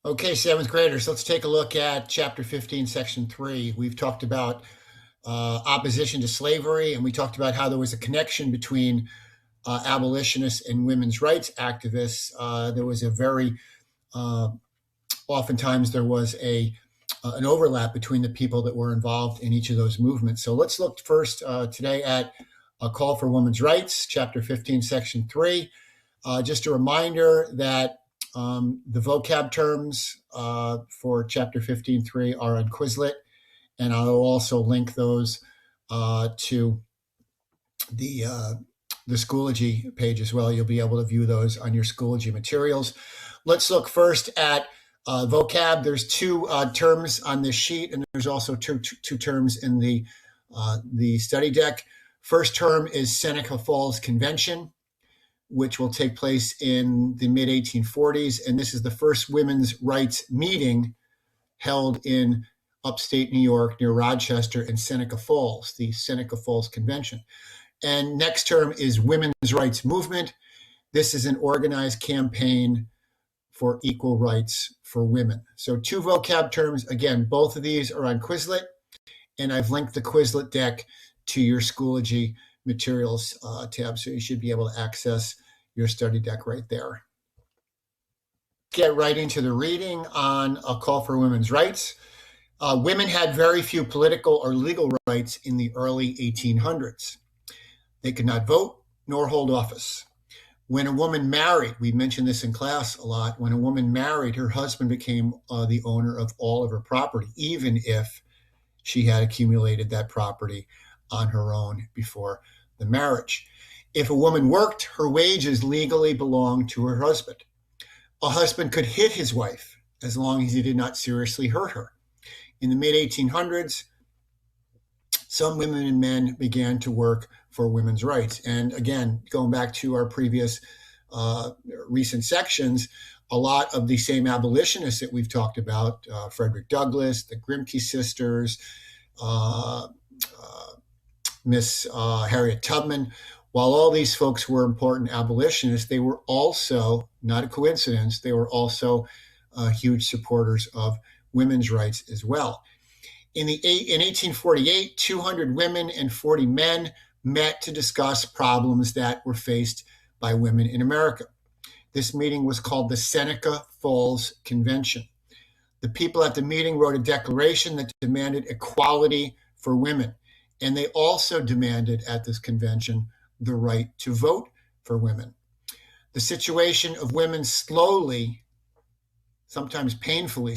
Okay, seventh graders, let's take a look at chapter 15, section 3. We've talked about opposition to slavery, and we talked about how there was a connection between abolitionists and women's rights activists. There was a very, oftentimes there was an overlap between the people that were involved in each of those movements. So let's look first today at a call for women's rights, chapter 15, section 3. Just a reminder that the vocab terms for chapter 15.3 are on Quizlet, and I'll also link those to the Schoology page as well. You'll be able to view those on your Schoology materials. Let's look first at vocab. There's two terms on this sheet, and there's also two terms in the study deck. First term is Seneca Falls Convention, which will take place in the mid-1840s. And this is the first women's rights meeting held in upstate New York near Rochester and Seneca Falls, the Seneca Falls Convention. And next term is Women's Rights Movement. This is an organized campaign for equal rights for women. So two vocab terms. Again, both of these are on Quizlet, and I've linked the Quizlet deck to your Schoology materials tab, so you should be able to access your study deck right there. Get right into the reading on a call for women's rights. Women had very few political or legal rights in the early 1800s. They could not vote nor hold office. When a woman married, we mentioned this in class a lot, when a woman married, her husband became the owner of all of her property, even if she had accumulated that property on her own before the marriage. If a woman worked, her wages legally belonged to her husband. A husband could hit his wife as long as he did not seriously hurt her. In the mid-1800s, some women and men began to work for women's rights. And again, going back to our previous recent sections, a lot of the same abolitionists that we've talked about, Frederick Douglass, the Grimke sisters, Miss Harriet Tubman, while all these folks were important abolitionists, they were also, not a coincidence, they were also huge supporters of women's rights as well. In 1848, 200 women and 40 men met to discuss problems that were faced by women in America. This meeting was called the Seneca Falls Convention. The people at the meeting wrote a declaration that demanded equality for women. And they also demanded at this convention the right to vote for women. The situation of women slowly, sometimes painfully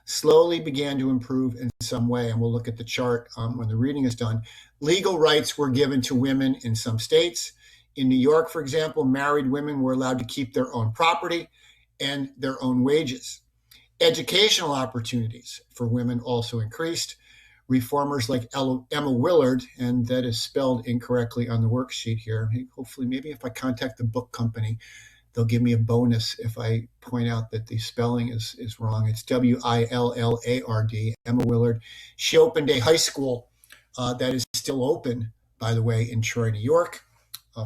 slowly began to improve in some way. And we'll look at the chart when the reading is done. Legal rights were given to women in some states. In New York, for example, married women were allowed to keep their own property and their own wages. Educational opportunities for women also increased. Reformers like Emma Willard, and that is spelled incorrectly on the worksheet here. Hopefully, maybe if I contact the book company, they'll give me a bonus if I point out that the spelling is wrong. It's Willard, Emma Willard. She opened a high school that is still open, by the way, in Troy, New York,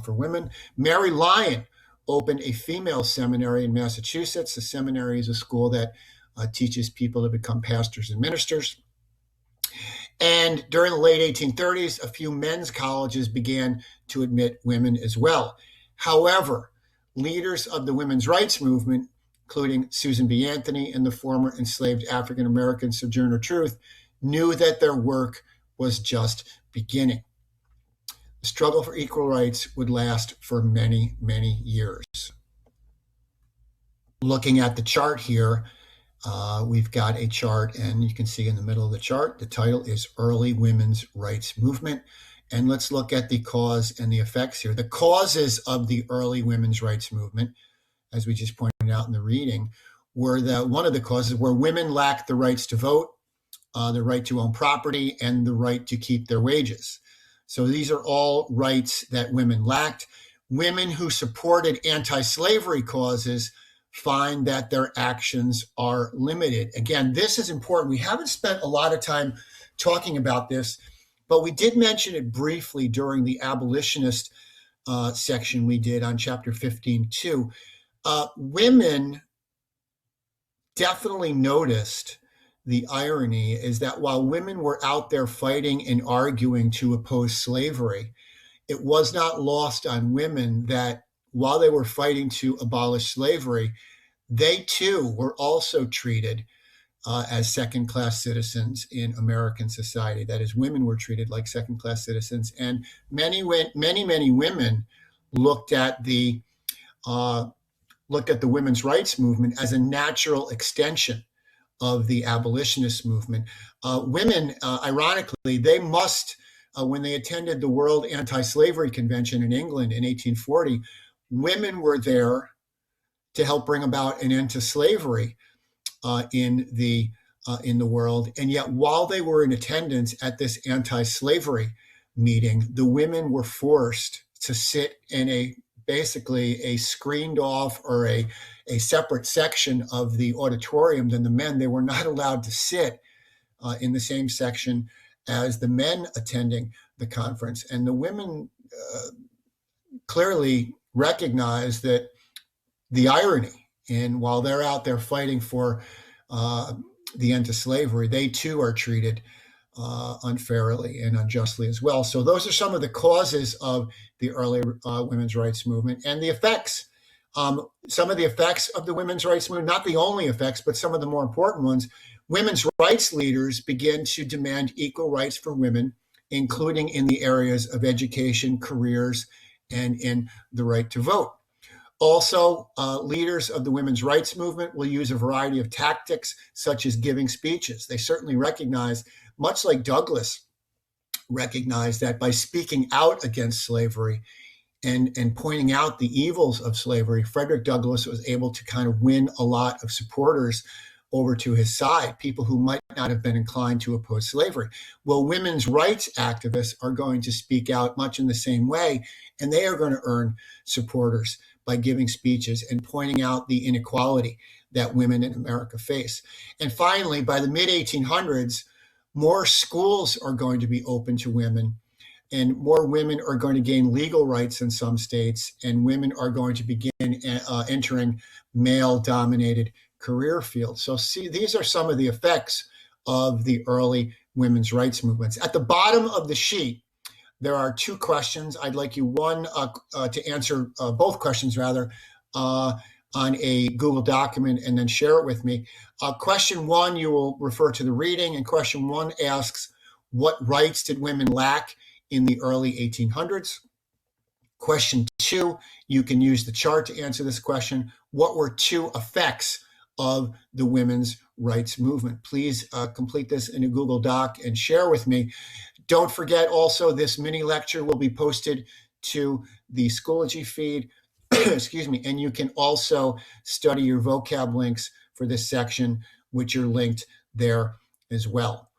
for women. Mary Lyon opened a female seminary in Massachusetts. The seminary is a school that teaches people to become pastors and ministers. And during the late 1830s, a few men's colleges began to admit women as well. However, leaders of the women's rights movement, including Susan B. Anthony and the former enslaved African-American Sojourner Truth, knew that their work was just beginning. The struggle for equal rights would last for many, many years. Looking at the chart here, we've got a chart, and you can see in the middle of the chart, the title is Early Women's Rights Movement. And let's look at the cause and the effects here. The causes of the early women's rights movement, as we just pointed out in the reading, were that one of the causes where women lacked the rights to vote, the right to own property, and the right to keep their wages. So these are all rights that women lacked. Women who supported anti-slavery causes find that their actions are limited. Again, this is important. We haven't spent a lot of time talking about this, but we did mention it briefly during the abolitionist section we did on chapter 15 too. Women definitely noticed the irony is that while women were out there fighting and arguing to oppose slavery, it was not lost on women that while they were fighting to abolish slavery, they too were also treated as second-class citizens in American society. That is, women were treated like second-class citizens, and many women looked at the women's rights movement as a natural extension of the abolitionist movement. Women, ironically, they must, when they attended the World Anti-Slavery Convention in England in 1840, women were there to help bring about an end to slavery in the world. And yet, while they were in attendance at this anti-slavery meeting, the women were forced to sit in basically a screened off or a separate section of the auditorium than the men. They were not allowed to sit in the same section as the men attending the conference. And the women clearly recognized that the irony, and while they're out there fighting for the end to slavery, they too are treated unfairly and unjustly as well. So those are some of the causes of the early women's rights movement and the effects. Some of the effects of the women's rights movement, not the only effects, but some of the more important ones. Women's rights leaders began to demand equal rights for women, including in the areas of education, careers, and in the right to vote. Also, leaders of the women's rights movement will use a variety of tactics, such as giving speeches. They certainly recognize, much like Douglass recognized, that by speaking out against slavery and pointing out the evils of slavery, Frederick Douglass was able to kind of win a lot of supporters over to his side, people who might not have been inclined to oppose slavery. Well, women's rights activists are going to speak out much in the same way, and they are going to earn supporters by giving speeches and pointing out the inequality that women in America face. And finally, by the mid-1800s, more schools are going to be open to women, and more women are going to gain legal rights in some states, and women are going to begin entering male-dominated career fields. So see, these are some of the effects of the early women's rights movements. At the bottom of the sheet, there are two questions. I'd like you, one, to answer both questions, rather, on a Google document and then share it with me. Question one, you will refer to the reading, and question one asks, what rights did women lack in the early 1800s? Question two, you can use the chart to answer this question. What were two effects of the women's rights movement? Please complete this in a Google Doc and share with me. Don't forget also, this mini lecture will be posted to the Schoology feed, excuse me, and you can also study your vocab links for this section, which are linked there as well.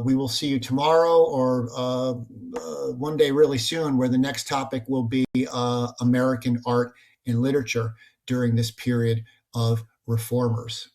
We will see you tomorrow or one day really soon, where the next topic will be American art and literature during this period of reformers.